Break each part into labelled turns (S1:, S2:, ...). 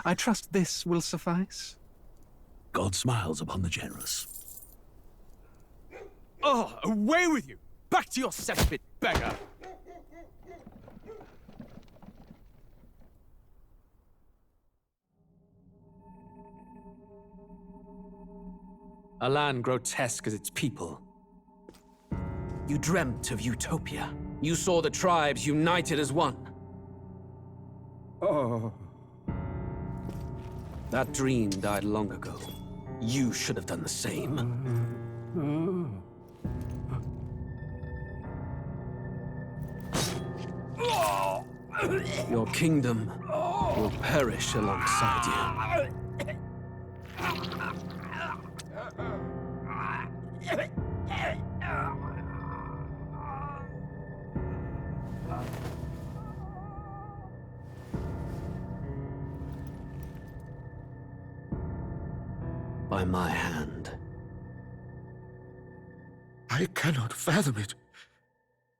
S1: I trust this will suffice.
S2: God smiles upon the generous.
S3: Oh, away with you! Back to your cesspit, beggar! A land grotesque as its people. You dreamt of utopia. You saw the tribes united as one.
S4: Oh.
S3: That dream died long ago. You should have done the same. Your kingdom will perish alongside you. By my hand.
S5: I cannot fathom it.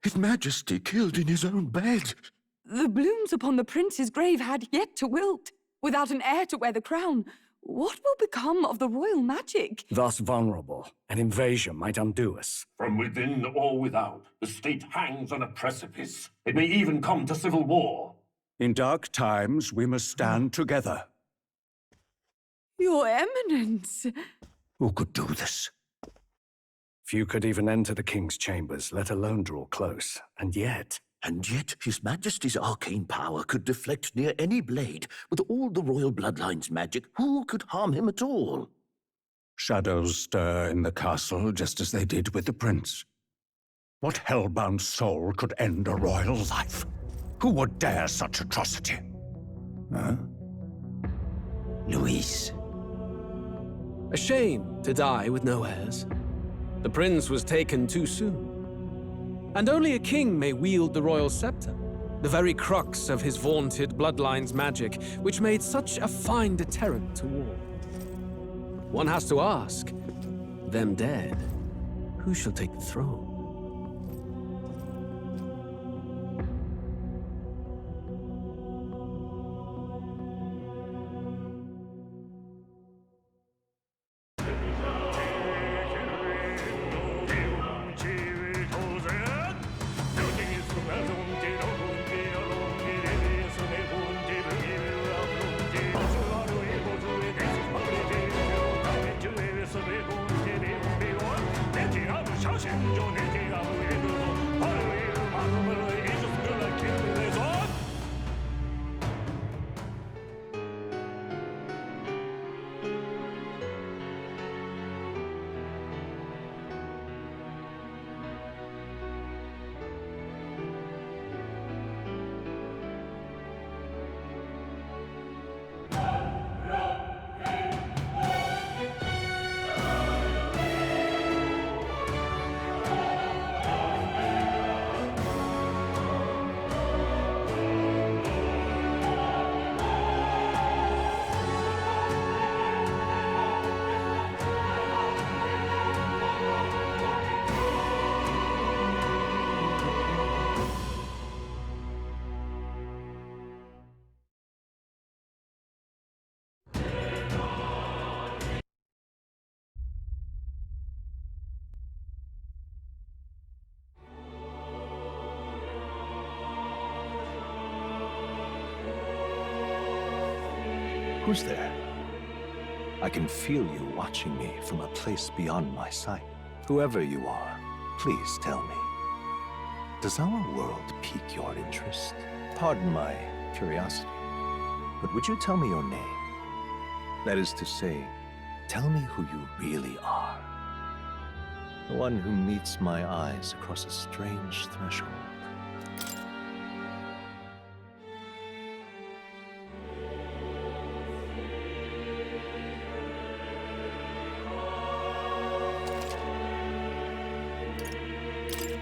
S5: His Majesty killed in his own bed.
S6: The blooms upon the prince's grave had yet to wilt. Without an heir to wear the crown, what will become of the royal magic?
S4: Thus vulnerable, an invasion might undo us.
S7: From within or without, the state hangs on a precipice. It may even come to civil war.
S4: In dark times, we must stand together.
S6: Your Eminence!
S5: Who could do this?
S4: Few could even enter the king's chambers, let alone draw close. And yet
S5: His Majesty's arcane power could deflect near any blade. With all the royal bloodline's magic, who could harm him at all?
S4: shadows stir in the castle just as they did with the prince. What hellbound soul could end a royal life? Who would dare such atrocity? Huh?
S5: Luis.
S3: A shame to die with no heirs. The prince was taken too soon. And only a king may wield the royal scepter, the very crux of his vaunted bloodline's magic, which made such a fine deterrent to war. One has to ask, them dead, who shall take the throne?
S8: Who's there? I can feel you watching me from a place beyond my sight. Whoever you are, please tell me. Does our world pique your interest? Pardon my curiosity, but would you tell me your name? That is to say, tell me who you really are. The one who meets my eyes across a strange threshold.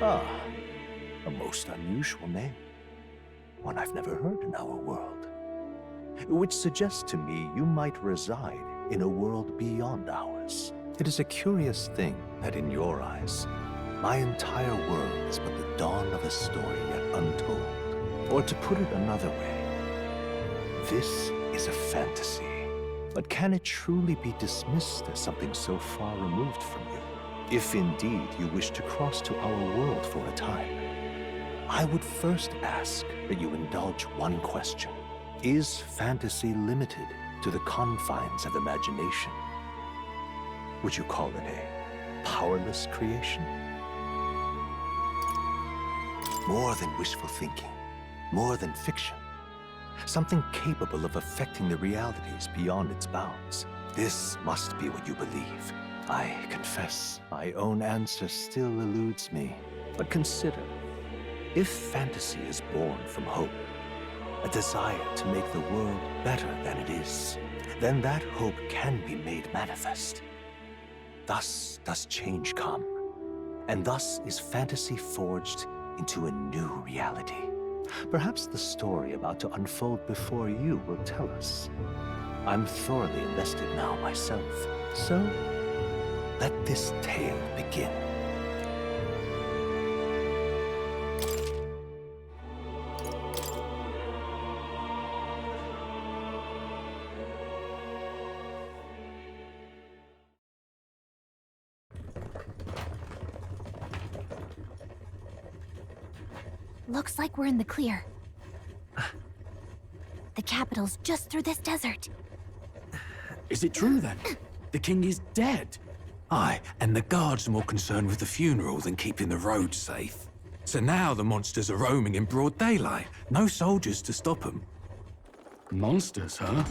S8: Ah, a most unusual name. One I've never heard in our world. Which suggests to me you might reside in a world beyond ours. It is a curious thing that in your eyes, my entire world is but the dawn of a story yet untold. Or to put it another way, this is a fantasy. But can it truly be dismissed as something so far removed from you? If indeed you wish to cross to our world for a time, I would first ask that you indulge one question. Is fantasy limited to the confines of imagination? Would you call it a powerless creation? More than wishful thinking, more than fiction. Something capable of affecting the realities beyond its bounds. This must be what you believe. I confess, my own answer still eludes me. But consider, if fantasy is born from hope, a desire to make the world better than it is, then that hope can be made manifest. Thus does change come, and thus is fantasy forged into a new reality. Perhaps the story about to unfold before you will tell us. I'm thoroughly invested now myself, so let this tale begin.
S9: Looks like we're in the clear. The capital's just through this desert.
S2: Is it true then? The king is dead?
S1: Aye, and the guards are more concerned with the funeral than keeping the roads safe. So now the monsters are roaming in broad daylight. No soldiers to stop them.
S10: Monsters, huh?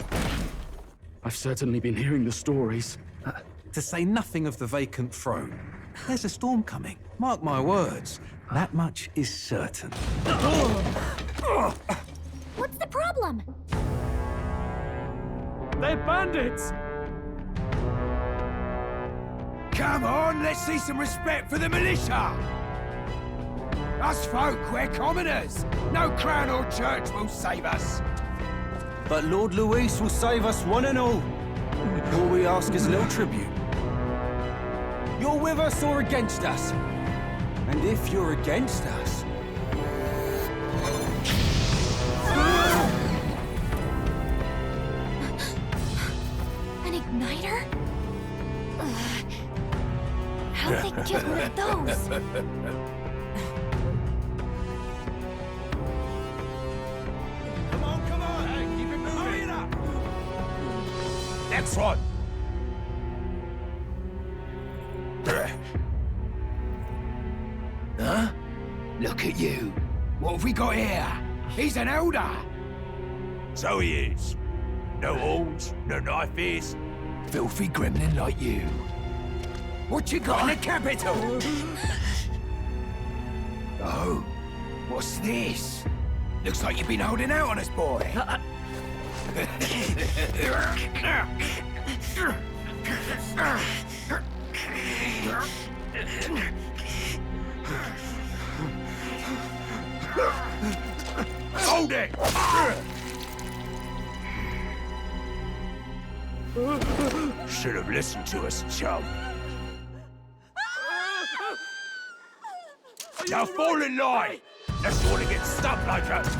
S10: I've certainly been hearing the stories.
S1: To say nothing of the vacant throne. There's a storm coming. Mark my words. That much is certain.
S9: What's the problem?
S10: They're bandits!
S11: Come on, let's see some respect for the militia! Us folk, we're commoners. No crown or church will save us.
S12: But Lord Luis will save us one and all. All we ask is a little tribute. You're with us or against us? And if you're against us...
S9: An igniter? How'd they get one of those?
S11: Come on, hey, keep it moving. Hurry it up! Next one! Huh? Look at you. What have we got here? He's an elder.
S7: So he is. No horns, no knife ears.
S11: Filthy gremlin like you. What you got in the capital? Oh, what's this? Looks like you've been holding out on us, boy.
S7: Hold it! Should have listened to us, chum. Now fall in line! Unless you want to get stuck like us.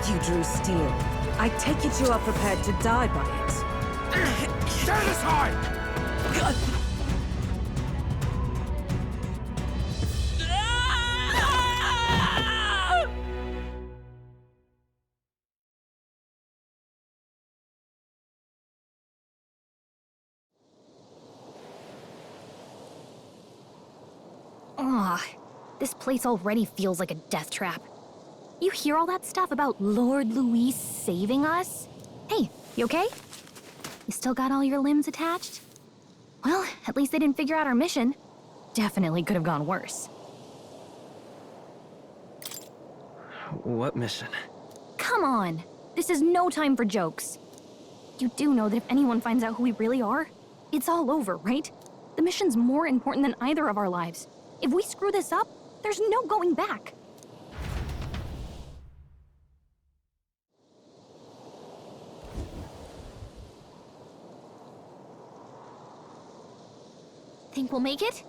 S13: You drew steel. I take it you are prepared to die by it.
S11: Stand aside!
S9: This place already feels like a death trap. You hear all that stuff about Lord Luis saving us? Hey, you okay? You still got all your limbs attached? Well, at least they didn't figure out our mission. Definitely could have gone worse.
S12: What mission?
S9: Come on! This is no time for jokes. You do know that if anyone finds out who we really are, it's all over, right? The mission's more important than either of our lives. If we screw this up, there's no going back. Think we'll make it?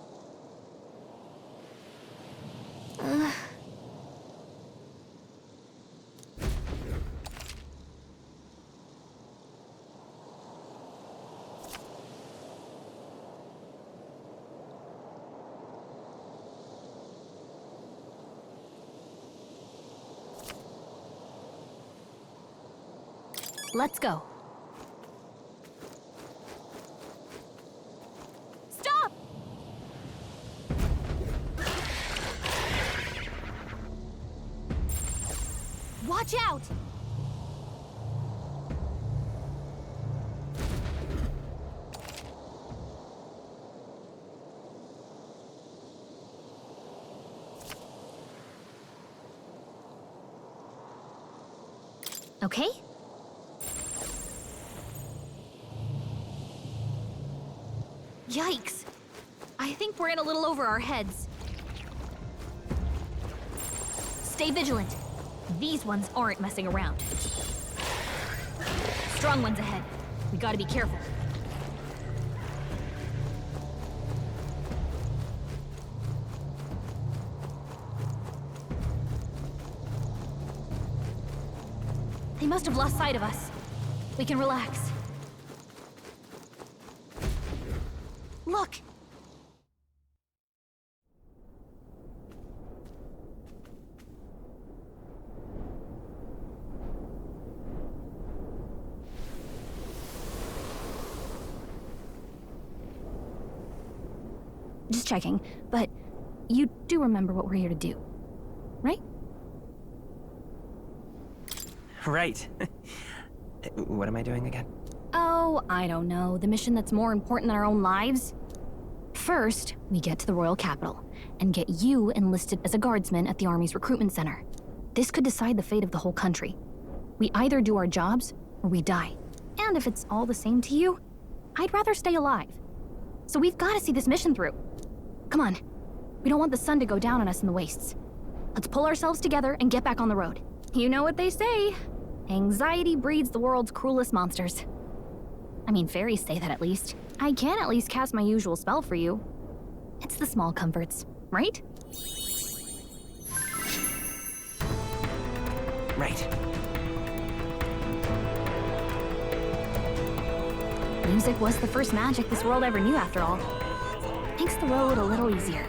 S9: Let's go. Stop! Watch out! Okay? Yikes! I think we're in a little over our heads. Stay vigilant. These ones aren't messing around. Strong ones ahead. We gotta be careful. They must have lost sight of us. We can relax. Look! Just checking, but you do remember what we're here to do, right?
S14: Right. What am I doing again?
S9: Oh, I don't know. The mission that's more important than our own lives? First, we get to the royal capital and get you enlisted as a guardsman at the army's recruitment center. This could decide the fate of the whole country. We either do our jobs or we die. And if it's all the same to you, I'd rather stay alive. So we've got to see this mission through. Come on. We don't want the sun to go down on us in the wastes. Let's pull ourselves together and get back on the road. You know what they say. Anxiety breeds the world's cruelest monsters. I mean, fairies say that at least. I can at least cast my usual spell for you. It's the small comforts, right?
S14: Right.
S9: Music was the first magic this world ever knew, after all. Makes the road a little easier.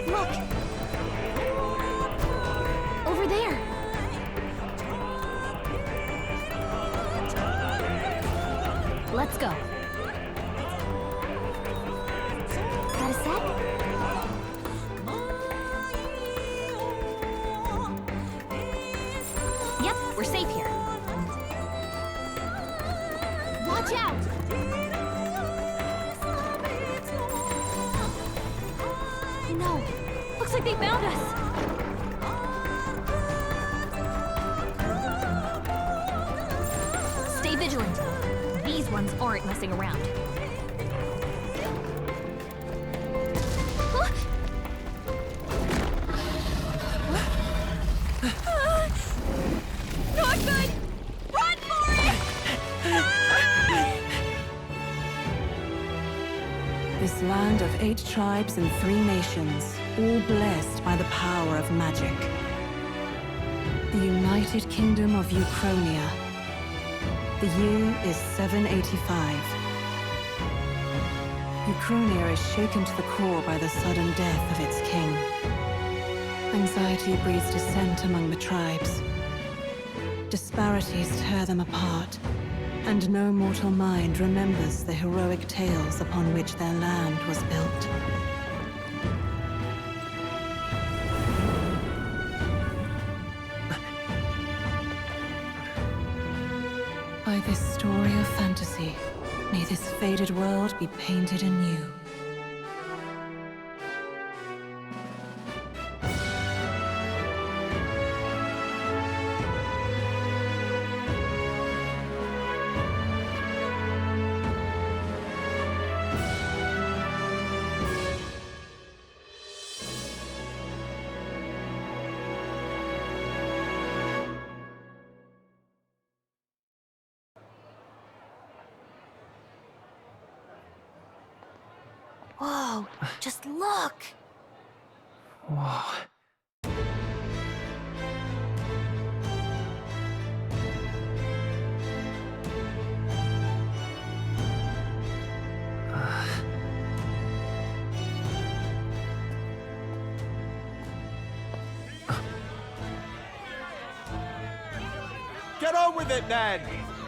S9: Look! Over there! Let's go. Got a set? Yep, we're safe here. Watch out! No, looks like they found us. Stay vigilant. These ones aren't messing around. Not good! Run for it!
S13: This land of 8 tribes and 3 nations, all blessed by the power of magic. The United Kingdom of Uchronia. The year is 785. Uchronia is shaken to the core by the sudden death of its king. Anxiety breeds dissent among the tribes. Disparities tear them apart, and no mortal mind remembers the heroic tales upon which their land was built. By this story of fantasy, may this faded world be painted anew.
S9: Whoa, just look!
S14: Whoa.
S12: Get on with it, then!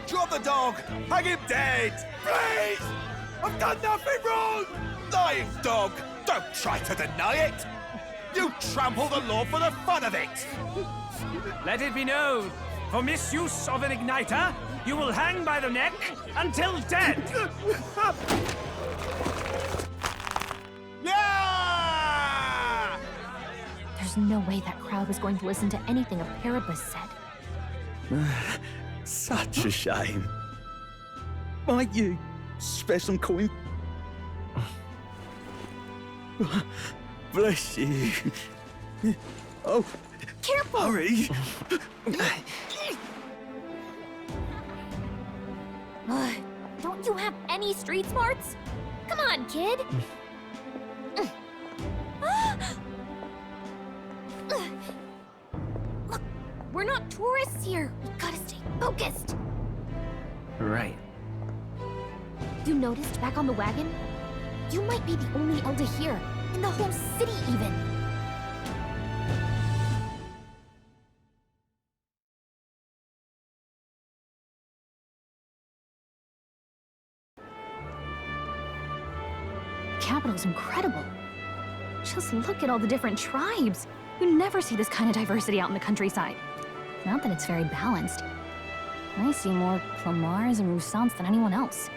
S12: Drop the dog! Hang him dead!
S11: Please! I've done nothing wrong!
S12: Lying dog! Don't try to deny it! You trample the law for the fun of it!
S15: Let it be known, for misuse of an igniter, you will hang by the neck until dead!
S12: Yeah!
S9: There's no way that crowd was going to listen to anything a Paribus said.
S2: Such a shame. Might you spare some coin? Bless you. Oh,
S9: careful!
S2: Hurry!
S9: Don't you have any street smarts? Come on, kid! Look, we're not tourists here. We gotta stay focused.
S14: Right.
S9: You noticed back on the wagon? You might be the only elder here, in the whole city even. Capital's incredible. Just look at all the different tribes. You never see this kind of diversity out in the countryside. Not that it's very balanced. I see more Clamars and Roussants than anyone else.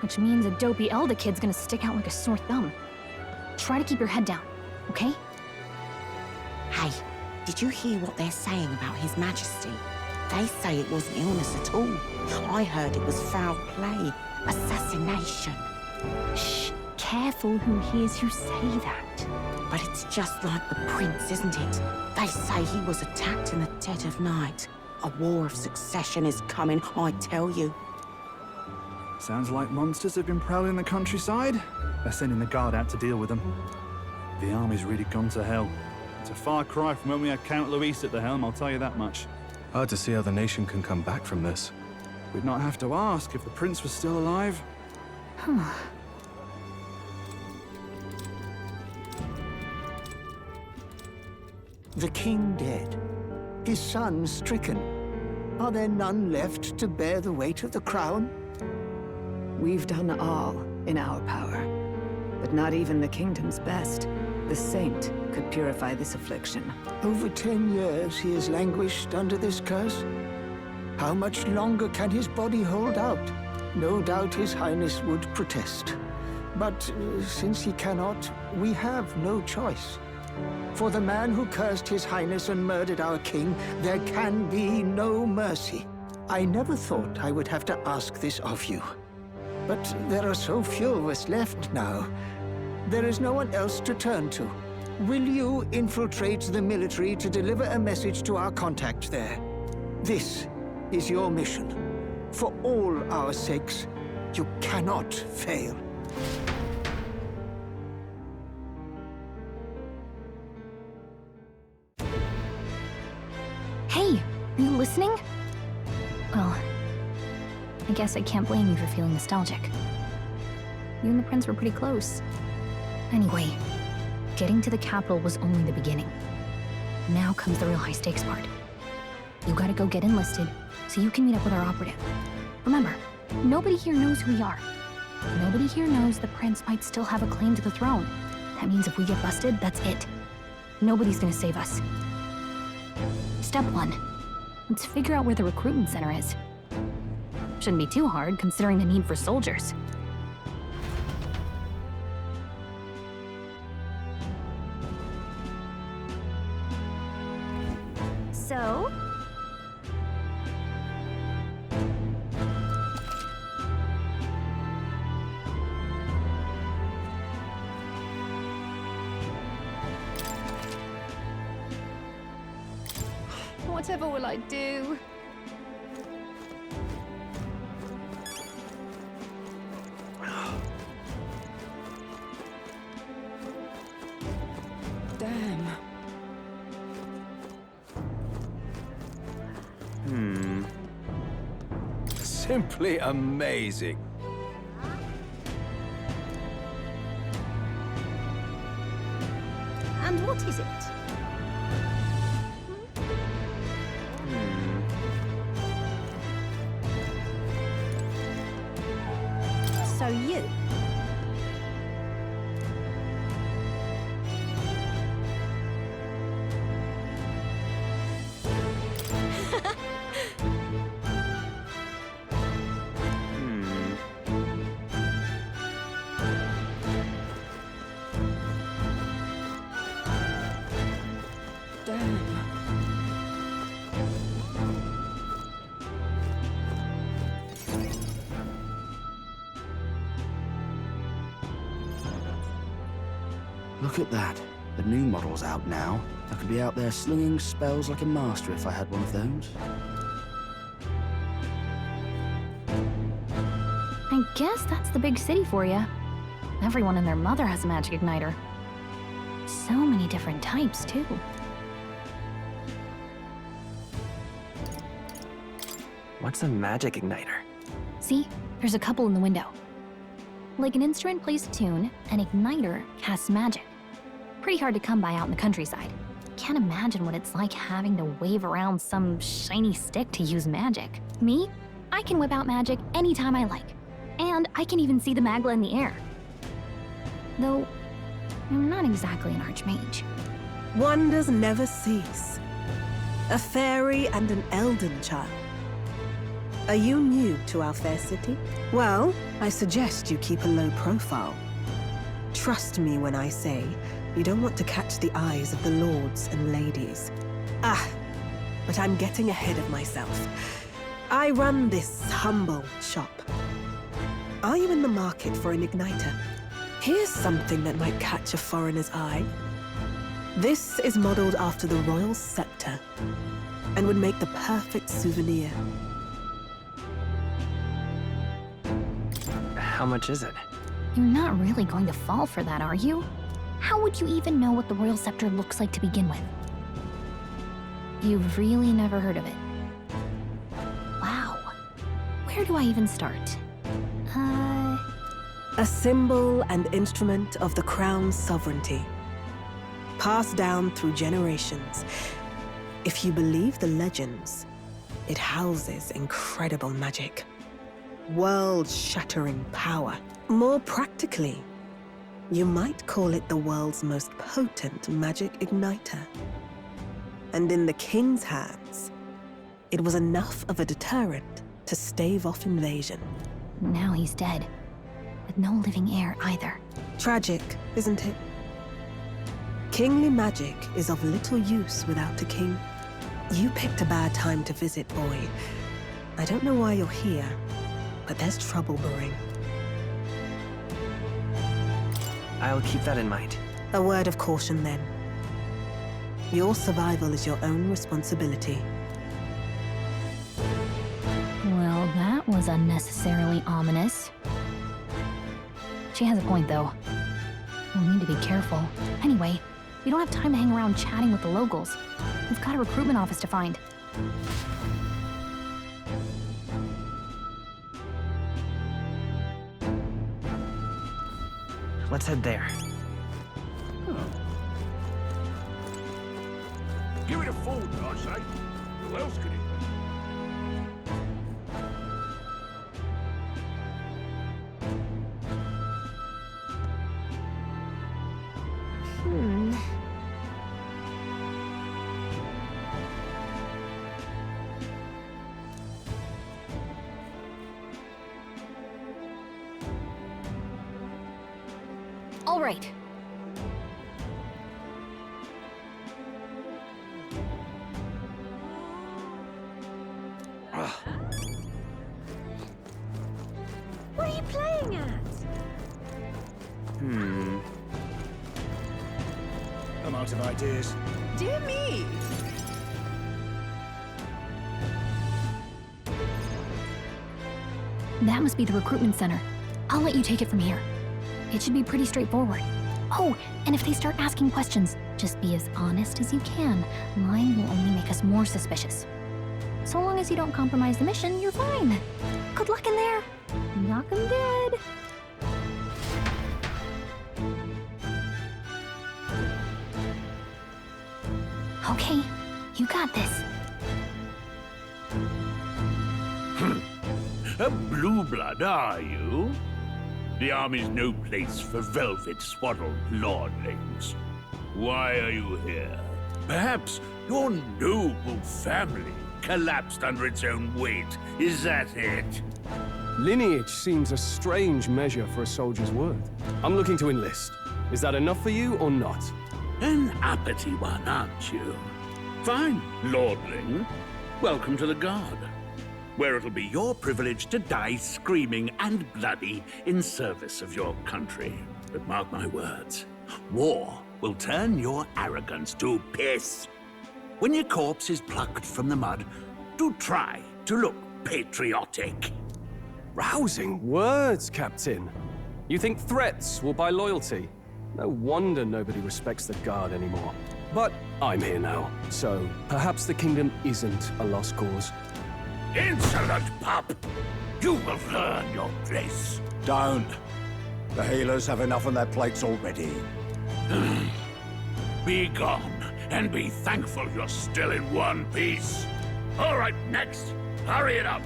S9: Which means a dopey Elda kid's gonna stick out like a sore thumb. Try to keep your head down, okay?
S16: Hey, did you hear what they're saying about His Majesty? They say it wasn't illness at all. I heard it was foul play, assassination.
S9: Shh, careful who hears you say that.
S16: But it's just like the prince, isn't it? They say he was attacked in the dead of night. A war of succession is coming, I tell you.
S17: Sounds like monsters have been prowling the countryside. They're sending the guard out to deal with them. The army's really gone to hell. It's a far cry from when we had Count Luis at the helm, I'll tell you that much.
S8: Hard to see how the nation can come back from this.
S17: We'd not have to ask if the prince was still alive.
S18: The king dead, his son stricken. Are there none left to bear the weight of the crown?
S6: We've done all in our power, but not even the kingdom's best. The saint could purify this affliction.
S18: Over 10 years he has languished under this curse. How much longer can his body hold out? No doubt his highness would protest. But since he cannot, we have no choice. For the man who cursed his highness and murdered our king, there can be no mercy. I never thought I would have to ask this of you. But there are so few of us left now. There is no one else to turn to. Will you infiltrate the military to deliver a message to our contact there? This is your mission. For all our sakes, you cannot fail.
S9: Hey, are you listening? Well, I guess I can't blame you for feeling nostalgic. You and the prince were pretty close. Anyway, getting to the capital was only the beginning. Now comes the real high-stakes part. You gotta go get enlisted, so you can meet up with our operative. Remember, nobody here knows who we are. Nobody here knows the prince might still have a claim to the throne. That means if we get busted, that's it. Nobody's gonna save us. Step 1. Let's figure out where the recruitment center is. Shouldn't be too hard, considering the need for soldiers. So? Whatever will I do?
S6: Damn.
S2: Simply amazing.
S9: And what is it?
S19: so you.
S20: Look at that. The new model's out now. I could be out there slinging spells like a master if I had one of those.
S9: I guess that's the big city for you. Everyone and their mother has a magic igniter. So many different types, too.
S14: What's a magic igniter?
S9: See? There's a couple in the window. Like an instrument plays a tune, an igniter casts magic. Pretty hard to come by out in the countryside. Can't imagine what it's like having to wave around some shiny stick to use magic. Me? I can whip out magic anytime I like. And I can even see the Magla in the air. Though, I'm not exactly an archmage.
S19: Wonders never cease. A fairy and an elden child. Are you new to our fair city? Well, I suggest you keep a low profile. Trust me when I say you don't want to catch the eyes of the lords and ladies. But I'm getting ahead of myself. I run this humble shop. Are you in the market for an igniter? Here's something that might catch a foreigner's eye. This is modeled after the royal scepter and would make the perfect souvenir.
S14: How much is it?
S9: You're not really going to fall for that, are you? How would you even know what the royal scepter looks like to begin with? You've really never heard of it. Wow. Where do I even start?
S19: A symbol and instrument of the crown's sovereignty. Passed down through generations. If you believe the legends, it houses incredible magic. World-shattering power. More practically, you might call it the world's most potent magic igniter. And in the king's hands, it was enough of a deterrent to stave off invasion.
S9: Now he's dead. With no living heir either.
S19: Tragic, isn't it? Kingly magic is of little use without a king. You picked a bad time to visit, boy. I don't know why you're here, but there's trouble brewing.
S14: I'll keep that in mind.
S19: A word of caution, then. Your survival is your own responsibility.
S9: Well, that was unnecessarily ominous. She has a point, though. We'll need to be careful. Anyway, we don't have time to hang around chatting with the locals. We've got a recruitment office to find.
S14: Let's head there.
S11: Give it a fold, I say. Who else could it be?
S9: All right.
S19: What are you playing at?
S11: I'm out of ideas.
S19: Dear me.
S9: That must be the recruitment center. I'll let you take it from here. It should be pretty straightforward. Oh, and if they start asking questions, just be as honest as you can. Lying will only make us more suspicious. So long as you don't compromise the mission, you're fine. Good luck in there. Knock 'em dead. Okay, you got this.
S11: A blue blood, are you?
S21: The army's no place for velvet-swaddled lordlings. Why are you here? Perhaps your noble family collapsed under its own weight. Is that it?
S22: Lineage seems a strange measure for a soldier's worth. I'm looking to enlist. Is that enough for you or not?
S21: An uppity one, aren't you? Fine, lordling. Welcome to the Guard, where it'll be your privilege to die screaming and bloody in service of your country. But mark my words, war will turn your arrogance to piss. When your corpse is plucked from the mud, do try to look patriotic.
S22: Rousing words, Captain. You think threats will buy loyalty? No wonder nobody respects the Guard anymore. But I'm here now, so perhaps the kingdom isn't a lost cause.
S21: Insolent pup! You will learn your place.
S4: Don't. The healers have enough on their plates already.
S21: Be gone, and be thankful you're still in one piece. All right, next. Hurry it up.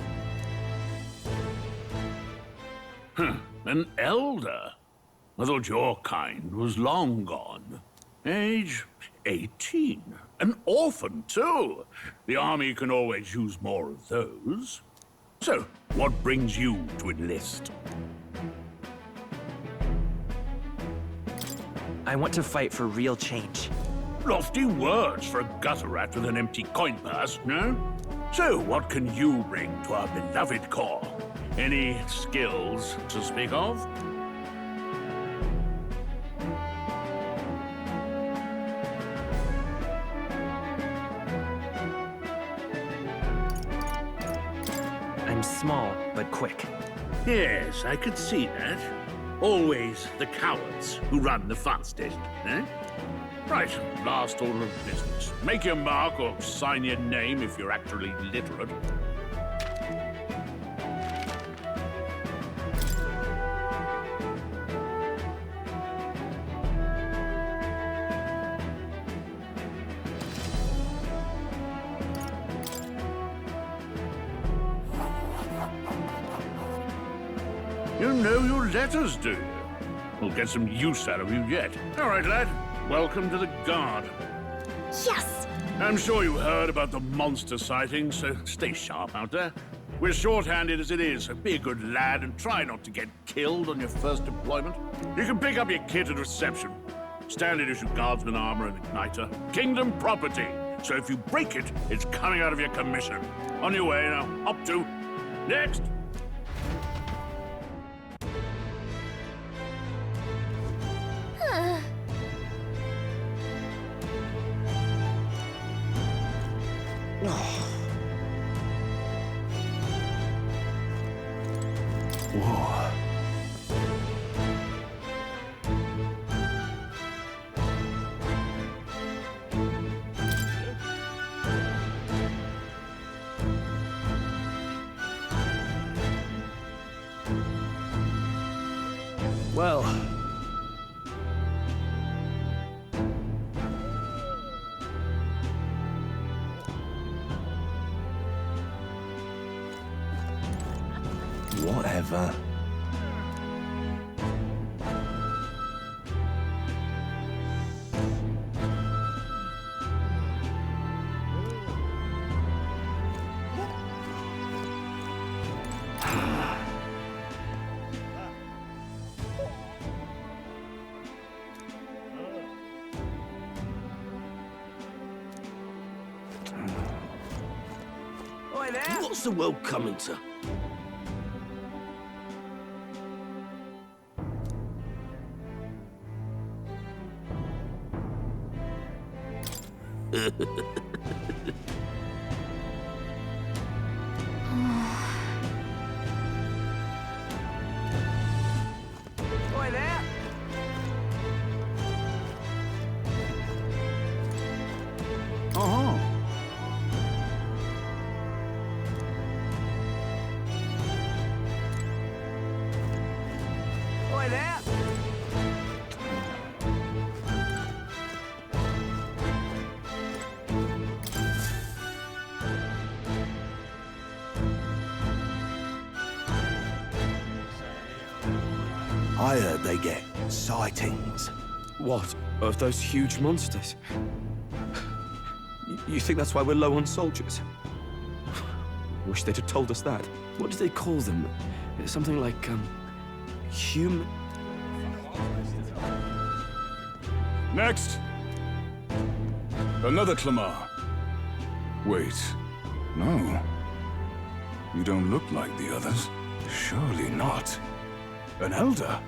S21: An elder? I thought your kind was long gone. Age 18. An orphan, too. The army can always use more of those. So, what brings you to enlist?
S14: I want to fight for real change.
S21: Lofty words for a gutter rat with an empty coin purse, no? So, what can you bring to our beloved corps? Any skills to speak of?
S14: I'm small, but quick.
S21: Yes, I could see that. Always the cowards who run the fastest, eh? Right, last order of business. Make your mark or sign your name if you're actually literate. You know your letters, do you? We'll get some use out of you yet. All right, lad. Welcome to the Guard.
S9: Yes!
S21: I'm sure you heard about the monster sightings, so stay sharp out there. We're short-handed as it is, so be a good lad and try not to get killed on your first deployment. You can pick up your kit at reception. Standard issue guardsman armor and igniter. Kingdom property. So if you break it, it's coming out of your commission. On your way now. Up to. Next!
S22: Whoa. Well.
S8: Whatever.
S14: Oi there!
S5: What's the world coming to?
S14: Oi there!
S22: Uh-huh.
S14: Oi there!
S12: I heard they get sightings.
S22: What? Of those huge monsters? You think that's why we're low on soldiers? Wish they'd have told us that. What do they call them? Something like, human...
S1: Next! Another Clamar. Wait, no. You don't look like the others. Surely not. An elder?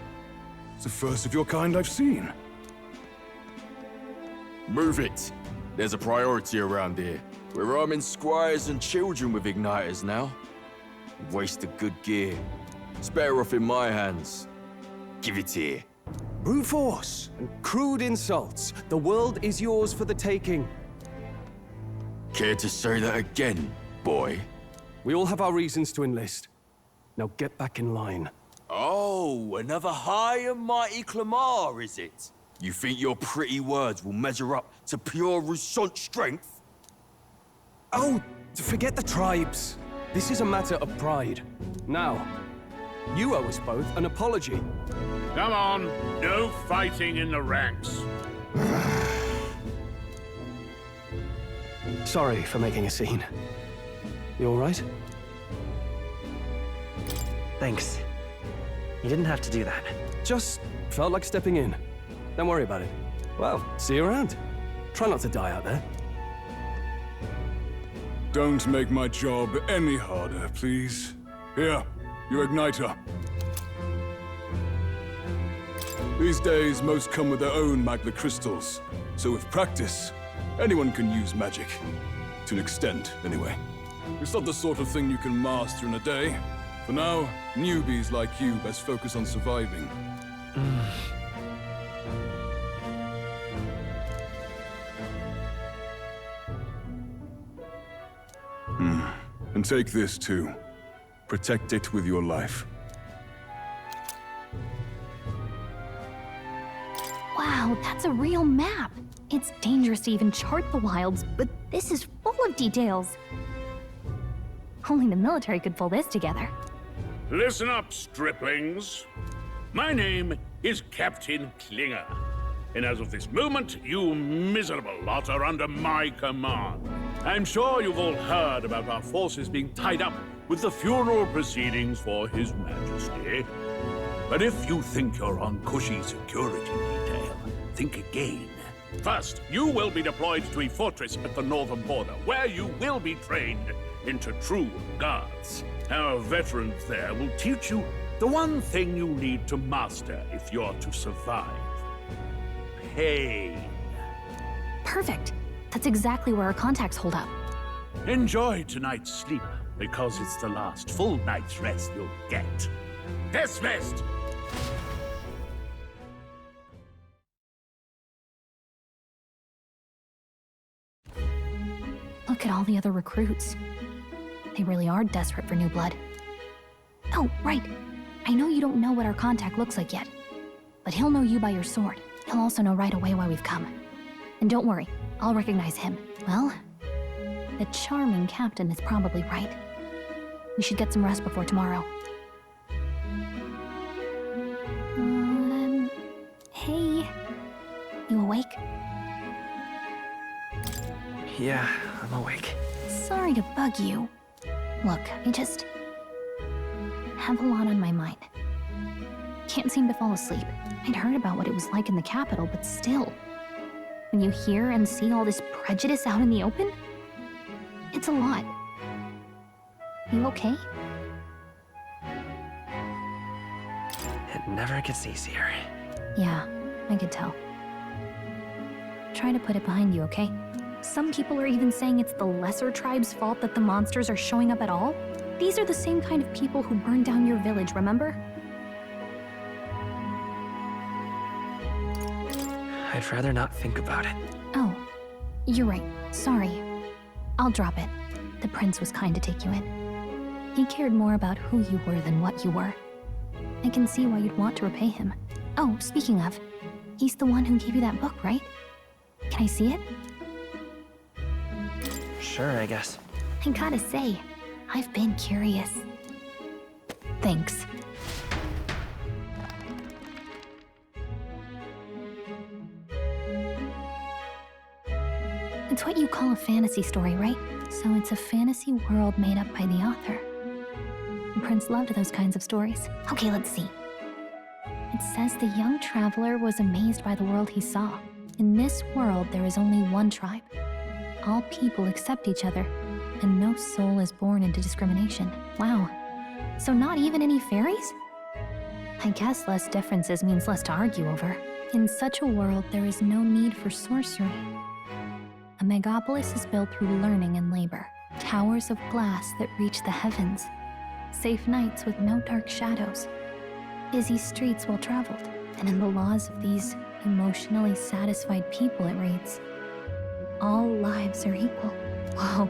S1: It's the first of your kind I've seen.
S3: Move it. There's a priority around here. We're arming squires and children with igniters now. Waste of good gear. It's better off in my hands. Give it here.
S22: Brute force and crude insults. The world is yours for the taking.
S3: Care to say that again, boy?
S22: We all have our reasons to enlist. Now get back in line.
S3: Oh, another high and mighty Clamar, is it? You think your pretty words will measure up to pure Roussant strength?
S22: Oh, forget the tribes. This is a matter of pride. Now, you owe us both an apology.
S21: Come on, no fighting in the ranks.
S22: Sorry for making a scene. You all right?
S14: Thanks. You didn't have to do that.
S22: Just felt like stepping in. Don't worry about it. Well, see you around. Try not to die out there.
S1: Don't make my job any harder, please. Here, your igniter. These days, most come with their own magna crystals. So with practice, anyone can use magic. To an extent, anyway. It's not the sort of thing you can master in a day. For now, newbies like you best focus on surviving. And take this too. Protect it with your life.
S9: Wow, that's a real map. It's dangerous to even chart the wilds, but this is full of details. Only the military could pull this together.
S21: Listen up, striplings. My name is Captain Klinger, and as of this moment, you miserable lot are under my command. I'm sure you've all heard about our forces being tied up with the funeral proceedings for His Majesty. But if you think you're on cushy security detail, think again. First, you will be deployed to a fortress at the northern border, where you will be trained into true guards. Our veterans there will teach you the one thing you need to master if you're to survive. Pain.
S9: Perfect. That's exactly where our contacts hold up.
S21: Enjoy tonight's sleep, because it's the last full night's rest you'll get. Dismissed!
S9: Look at all the other recruits. They really are desperate for new blood. Oh, right. I know you don't know what our contact looks like yet, but he'll know you by your sword. He'll also know right away why we've come. And don't worry, I'll recognize him. Well, the charming captain is probably right. We should get some rest before tomorrow. Hey. You awake?
S14: Yeah, I'm awake.
S9: Sorry to bug you. Look, I just have a lot on my mind. Can't seem to fall asleep. I'd heard about what it was like in the capital, but still. When you hear and see all this prejudice out in the open, it's a lot. You okay?
S14: It never gets easier.
S9: Yeah, I could tell. Try to put it behind you, okay? Some people are even saying it's the lesser tribe's fault that the monsters are showing up at all. These are the same kind of people who burned down your village, remember?
S14: I'd rather not think about it.
S9: Oh, you're right. Sorry. I'll drop it. The prince was kind to take you in. He cared more about who you were than what you were. I can see why you'd want to repay him. Oh, speaking of, he's the one who gave you that book, right? Can I see it?
S14: Sure, I guess.
S9: I gotta say, I've been curious. Thanks. It's what you call a fantasy story, right? So it's a fantasy world made up by the author. The prince loved those kinds of stories. Okay, let's see. It says the young traveler was amazed by the world he saw. In this world, there is only one tribe. All people accept each other, and no soul is born into discrimination. Wow. So not even any fairies? I guess less differences means less to argue over. In such a world, there is no need for sorcery. A megapolis is built through learning and labor. Towers of glass that reach the heavens. Safe nights with no dark shadows. Busy streets well traveled. And in the laws of these emotionally satisfied people, it reads, all lives are equal. Whoa.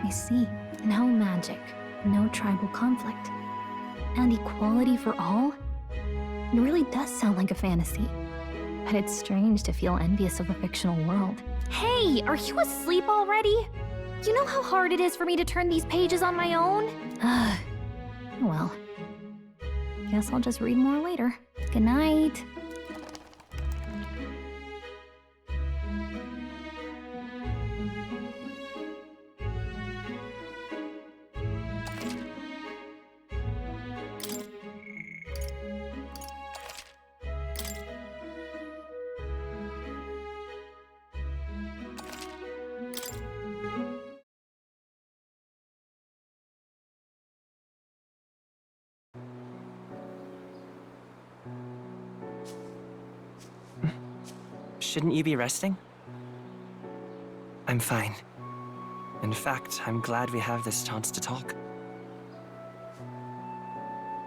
S9: I see. No magic, no tribal conflict, and equality for all? It really does sound like a fantasy. But it's strange to feel envious of a fictional world. Hey, are you asleep already? You know how hard it is for me to turn these pages on my own? Well, guess I'll just read more later. Good night.
S14: Shouldn't you be resting? I'm fine. In fact, I'm glad we have this chance to talk.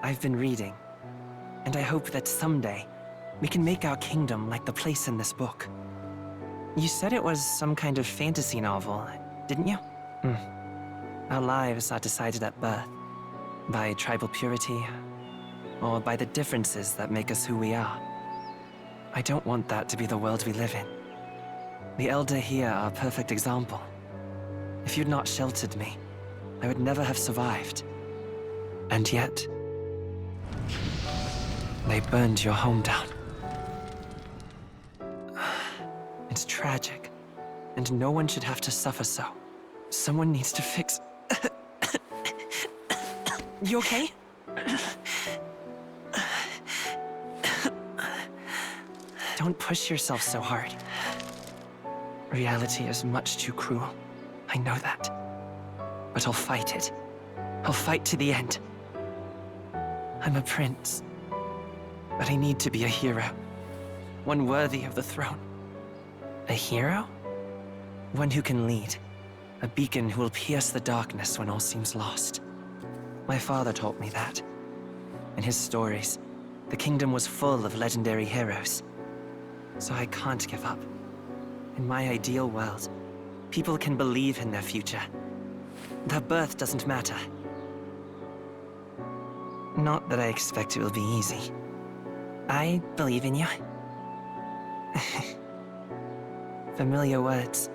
S14: I've been reading, and I hope that someday we can make our kingdom like the place in this book. You said it was some kind of fantasy novel, didn't you? Our lives are decided at birth, by tribal purity, or by the differences that make us who we are. I don't want that to be the world we live in. The Elder here are a perfect example. If you'd not sheltered me, I would never have survived. And yet, they burned your home down. It's tragic, and no one should have to suffer so. Someone needs to fix... You okay? Don't push yourself so hard. Reality is much too cruel. I know that. But I'll fight it. I'll fight to the end. I'm a prince. But I need to be a hero. One worthy of the throne. A hero? One who can lead. A beacon who will pierce the darkness when all seems lost. My father taught me that. In his stories, the kingdom was full of legendary heroes. So I can't give up. In my ideal world, people can believe in their future. Their birth doesn't matter. Not that I expect it will be easy. I believe in you. Familiar words.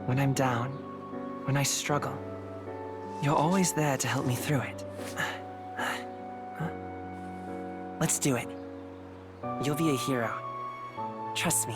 S14: When I'm down, when I struggle, you're always there to help me through it. Let's do it. You'll be a hero. Trust me.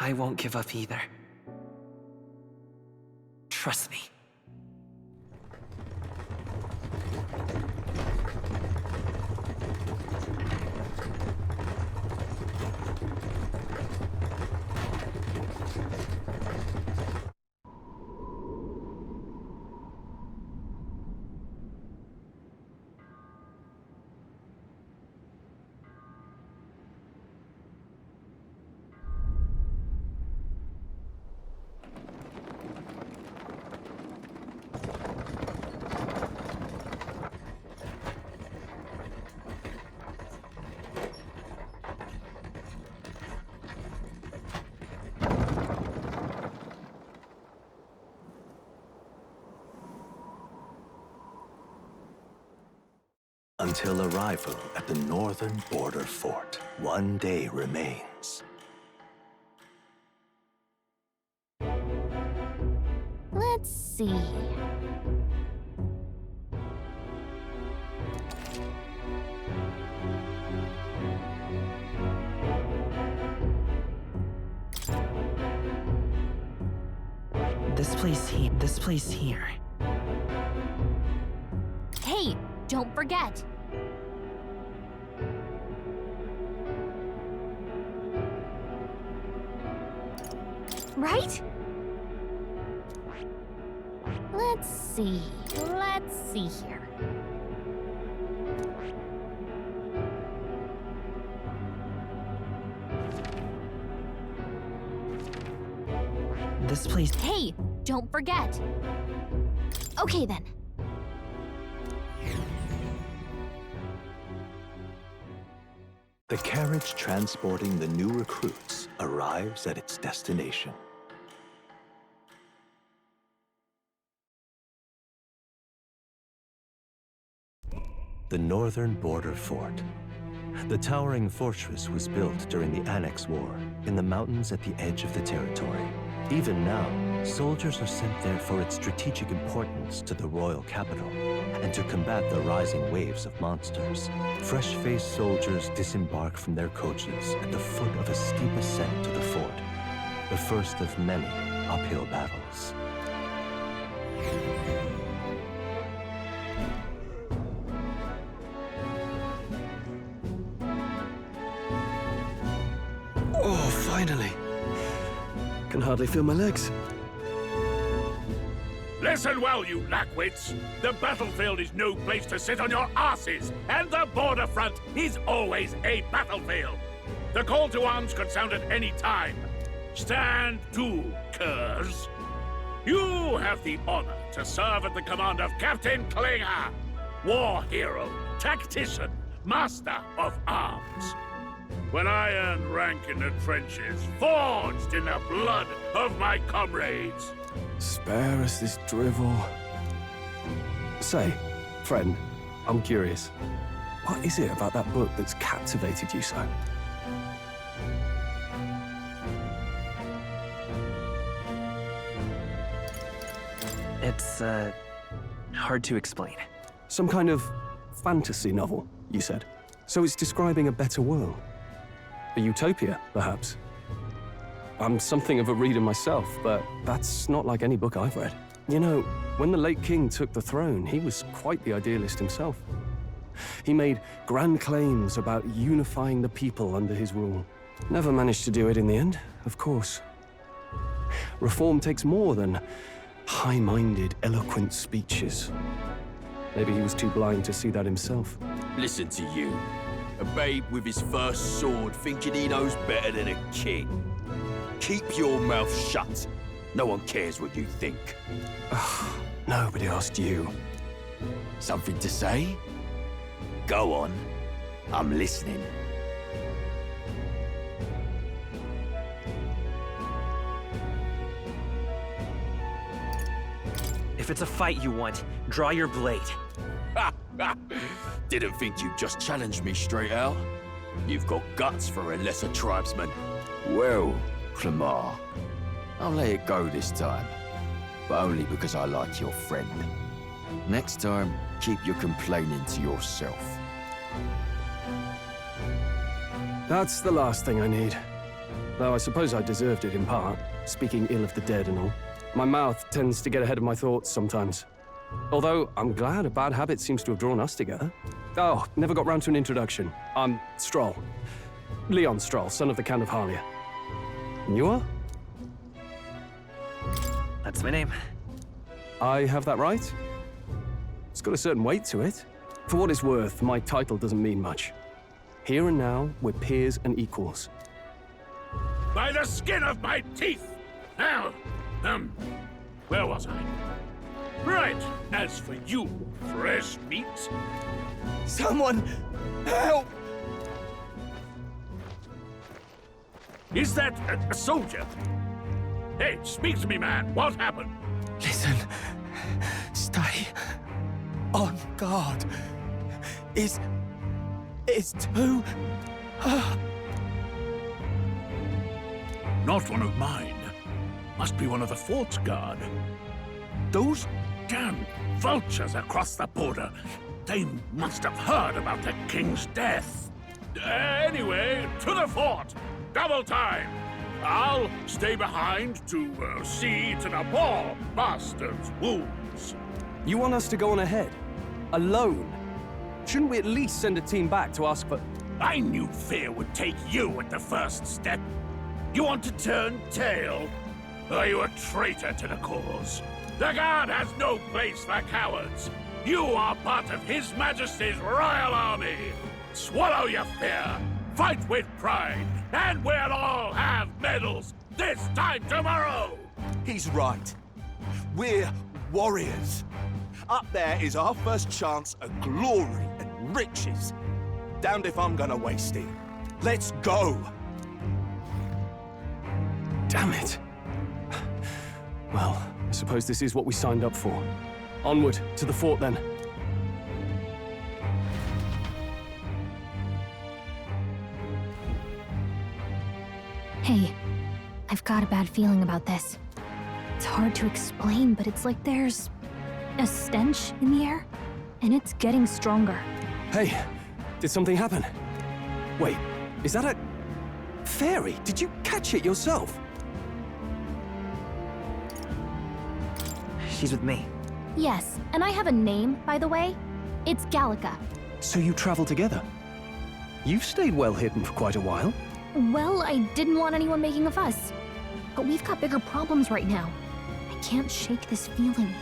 S14: I won't give up either. Trust me.
S8: until arrival at the northern border fort. One day remains.
S9: Let's see.
S14: This place here.
S9: Hey, don't forget. Right? Let's see here.
S14: This place.
S9: Hey, don't forget. Okay then.
S8: The carriage transporting the new recruits arrives at its destination. The northern border fort. The towering fortress was built during the Annex War in the mountains at the edge of the territory. Even now, soldiers are sent there for its strategic importance to the royal capital and to combat the rising waves of monsters. Fresh-faced soldiers disembark from their coaches at the foot of a steep ascent to the fort, the first of many uphill battles.
S12: Oh, finally. Can hardly feel my legs.
S21: Listen well, you lackwits. The battlefield is no place to sit on your asses, and the border front is always a battlefield. The call to arms could sound at any time. Stand to, curs. You have the honor to serve at the command of Captain Klinger, war hero, tactician, master of arms. When I earned rank in the trenches, forged in the blood of my comrades.
S22: Spare us this drivel. Say, friend, I'm curious. What is it about that book that's captivated you so?
S14: It's, hard to explain.
S22: Some kind of fantasy novel, you said. So it's describing a better world. A utopia, perhaps. I'm something of a reader myself, but that's not like any book I've read. You know, when the late king took the throne, he was quite the idealist himself. He made grand claims about unifying the people under his rule. Never managed to do it in the end, of course. Reform takes more than high-minded, eloquent speeches. Maybe he was too blind to see that himself.
S3: Listen to you. A babe with his first sword thinking he knows better than a king. Keep your mouth shut. No one cares what you think.
S22: Nobody asked you.
S3: Something to say? Go on. I'm listening.
S14: If it's a fight you want, draw your blade.
S3: Didn't think you'd just challenge me straight out. You've got guts for a lesser tribesman. Well, Clemar, I'll let it go this time. But only because I like your friend. Next time, keep your complaining to yourself.
S22: That's the last thing I need. Though I suppose I deserved it in part, speaking ill of the dead and all. My mouth tends to get ahead of my thoughts sometimes. Although, I'm glad a bad habit seems to have drawn us together. Oh, never got round to an introduction. I'm Stroll. Leon Stroll, son of the Count of Harlia. And you are?
S14: That's my name.
S22: I have that right? It's got a certain weight to it. For what it's worth, my title doesn't mean much. Here and now, we're peers and equals.
S21: By the skin of my teeth! Now, where was I? Right, as for you, fresh meat...
S12: Someone, help!
S21: Is that a soldier? Hey, speak to me, man. What happened?
S2: Listen. Stay on guard.
S12: is too...
S21: Not one of mine. Must be one of the fort's guard. Those damn vultures across the border. They must have heard about the king's death. Anyway, to the fort. Double time. I'll stay behind to see to the poor bastard's wounds.
S22: You want us to go on ahead? Alone? Shouldn't we at least send a team back to ask for...
S21: I knew fear would take you at the first step. You want to turn tail? Are you a traitor to the cause? The Guard has no place for cowards. You are part of His Majesty's Royal Army. Swallow your fear. Fight with pride. And we'll all have medals this time tomorrow.
S7: He's right. We're warriors. Up there is our first chance at glory and riches. Damned if I'm gonna waste it. Let's go!
S22: Damn it. Well, I suppose this is what we signed up for. Onward, to the fort then.
S9: Hey, I've got a bad feeling about this. It's hard to explain, but it's like there's a stench in the air, and it's getting stronger.
S22: Hey, did something happen? Wait, is that a... fairy? Did you catch it yourself?
S14: She's with me.
S9: Yes, and I have a name, by the way. It's Gallica.
S22: So you travel together? You've stayed well hidden for quite a while.
S9: Well, I didn't want anyone making a fuss. But we've got bigger problems right now. I can't shake this feeling.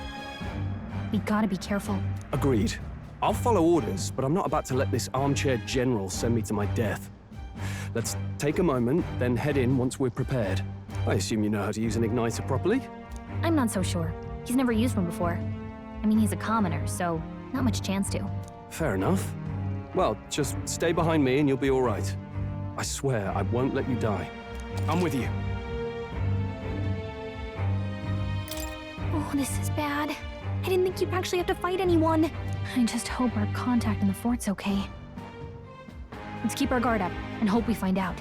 S9: We gotta be careful.
S22: Agreed. I'll follow orders, but I'm not about to let this armchair general send me to my death. Let's take a moment, then head in once we're prepared. I assume you know how to use an igniter properly?
S9: I'm not so sure. He's never used one before. I mean, he's a commoner, so not much chance to.
S22: Fair enough. Well, just stay behind me and you'll be all right. I swear I won't let you die. I'm with you.
S9: Oh, this is bad. I didn't think you'd actually have to fight anyone. I just hope our contact in the fort's okay. Let's keep our guard up and hope we find out.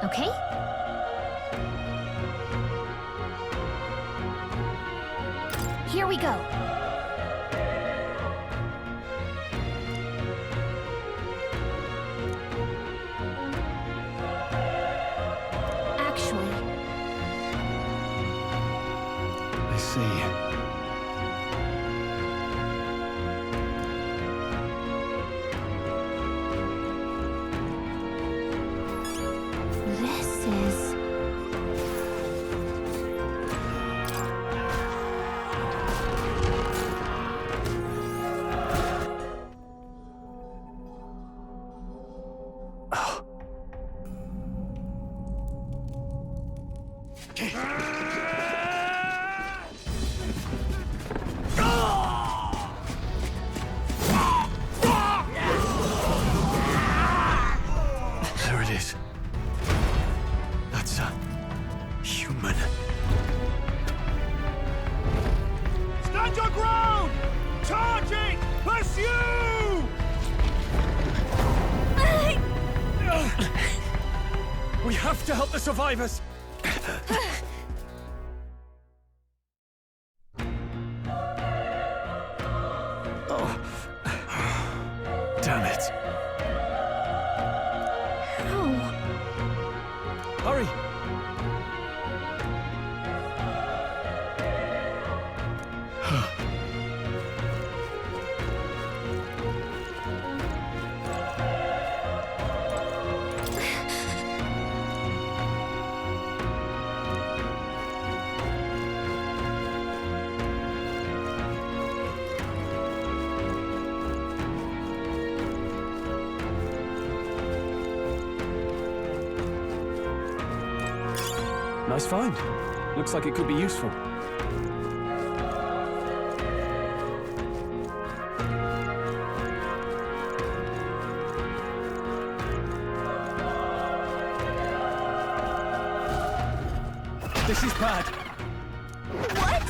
S9: Okay? Here we go. Actually...
S22: I see.
S9: This is...
S22: There it is. That's a... human.
S11: Stand your ground! Charging! Pursue!
S22: We have to help the survivors! Damn it. Hurry! Nice find. Looks like it could be useful.
S15: This is bad.
S9: What?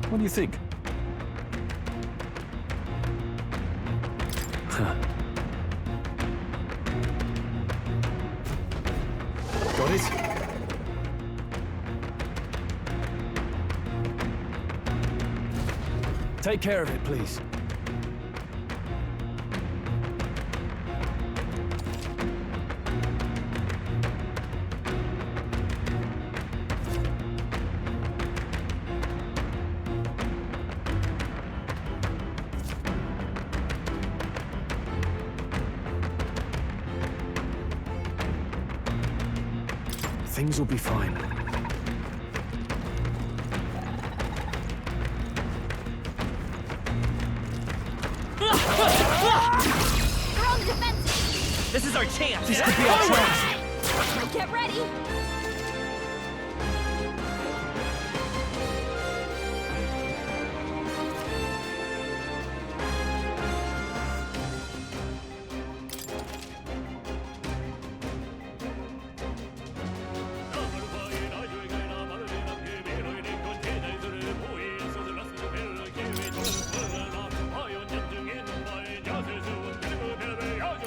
S22: What do you think? Huh. Got it? Take care of it, please. Things will be fine.
S9: They're on the defensive!
S14: This is our chance!
S22: This could be our chance!
S9: Get ready!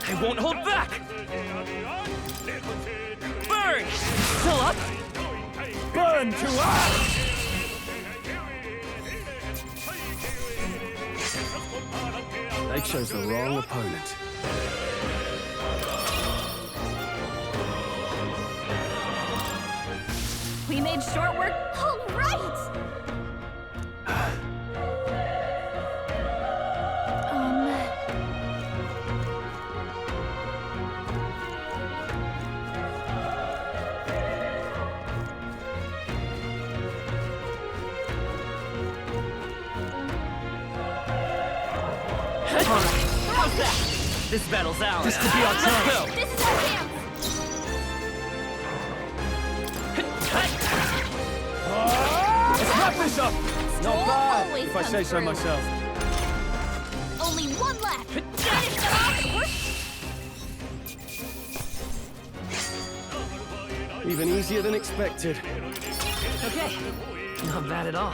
S14: I won't hold back! Burn! Still up?
S15: Burn to ash!
S22: They chose the wrong opponent.
S9: We made short work. All right!
S14: How's that? This battle's ours.
S22: This could be our chance.
S14: Let's go!
S9: This is our chance!
S22: Let's wrap this up! Not
S9: Stroll
S22: bad,
S9: always
S22: if I
S9: comes
S22: say so
S9: through.
S22: myself.
S9: Only one left! Finish them off and we're...
S22: Even easier than expected.
S14: Okay. Not bad at all.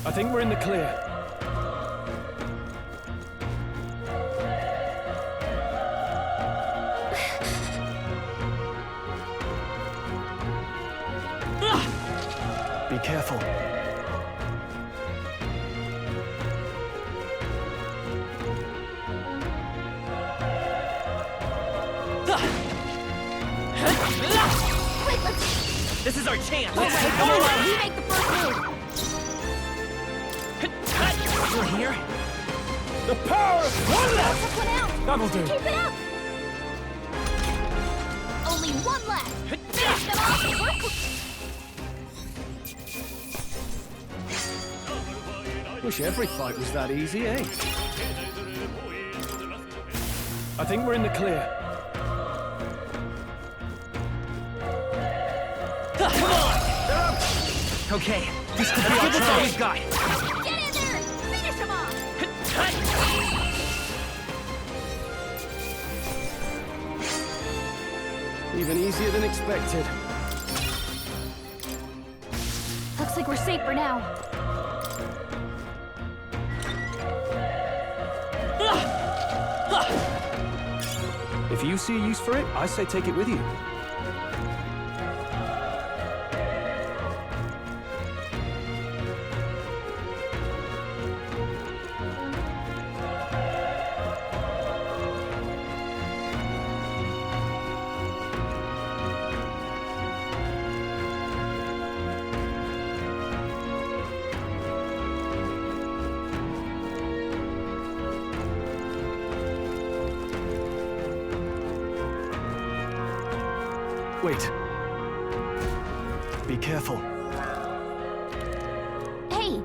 S22: I think we're in the clear. Be careful.
S9: Wait, let's...
S14: This is our chance!
S9: Oh my
S14: Come
S9: God!
S14: on!
S9: You make the first move!
S14: You're here?
S22: The power of one left!
S9: Took one out!
S22: That'll do.
S9: Keep it up! Only one left! Finish them off and we're...
S22: Wish every fight was that easy, eh? I think we're in the clear.
S14: Come on! Okay, this could be our chance. We've got.
S9: Get in there! Finish them off!
S22: Even easier than expected.
S9: Looks like we're safe for now.
S22: If you see a use for it, I say take it with you. Wait. Be careful.
S9: Hey!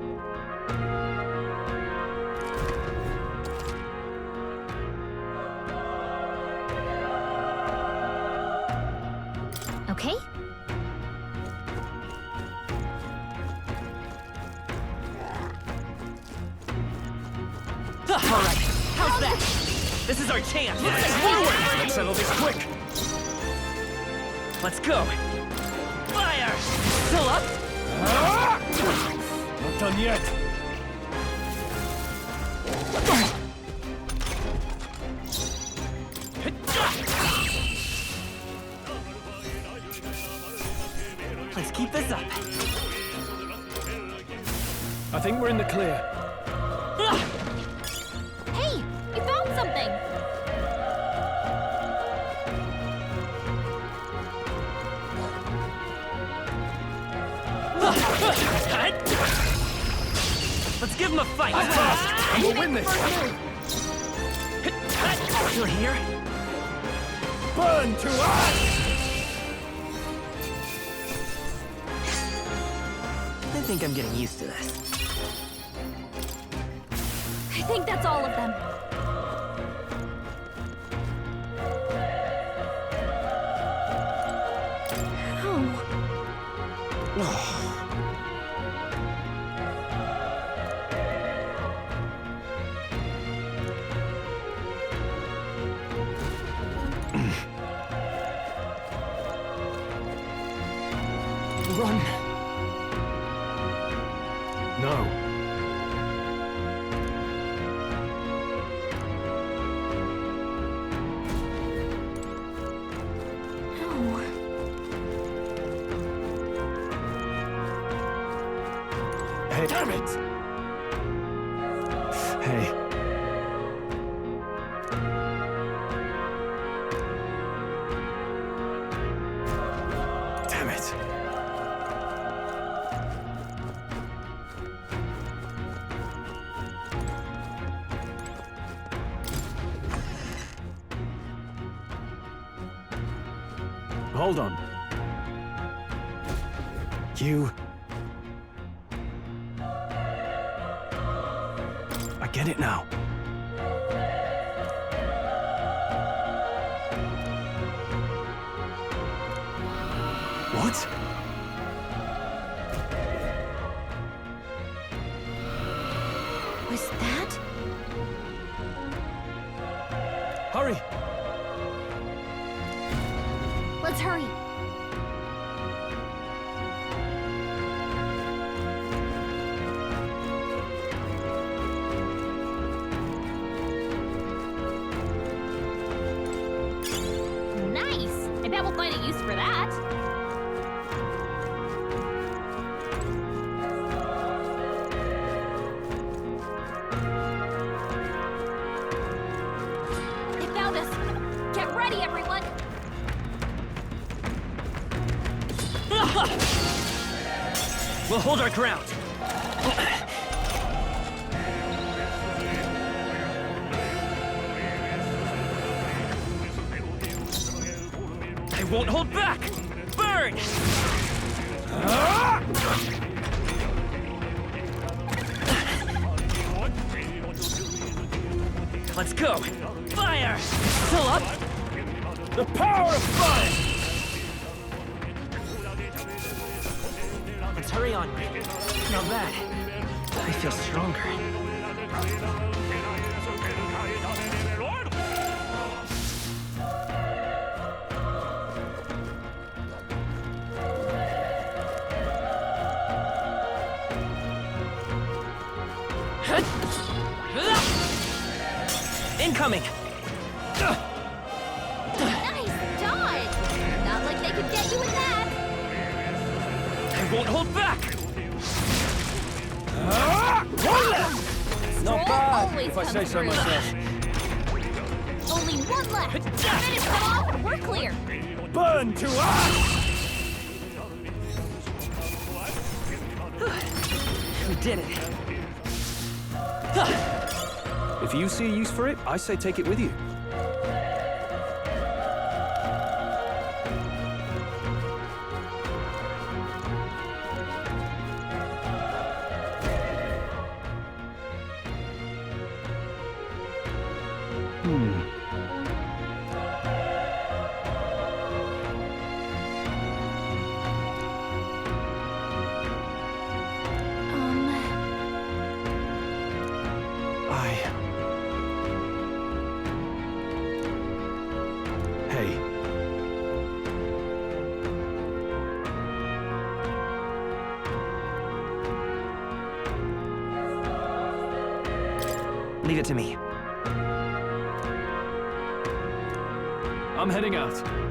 S14: All right, how's that? This is our chance.
S15: Let's settle this quick.
S14: Let's go. Fire! Still up?
S15: Not done yet.
S14: Let's keep this up.
S15: I think we're in the clear.
S9: Hey, you found something!
S14: Let's give him a fight.
S15: We'll win this.
S14: You're here?
S15: Burn to us!
S14: I think I'm getting used to this.
S9: I think that's all of them.
S15: Run. No. Hey. Damn it! Hey. Damn it. Hold on. You... I get it now. What?
S9: Was that?
S15: Hurry!
S9: Let's hurry. Nice! I bet we'll find a use for that. They found us! Get ready, everyone!
S14: We'll hold our ground. I won't hold back! Burn! Let's go! Fire! Still up?
S15: The power of fire!
S14: Let's hurry on. Not bad. I feel stronger. Incoming!
S9: Nice dodge! Not like they could get you with that!
S14: I won't hold back!
S15: Not bad,
S9: always
S15: if I
S9: comes
S15: say so
S9: through.
S15: myself.
S9: Only one left! Finish them off and we're clear!
S15: Burn to us!
S14: We did it.
S22: If you see a use for it, I say take it with you.
S14: Leave it to me.
S22: I'm heading out.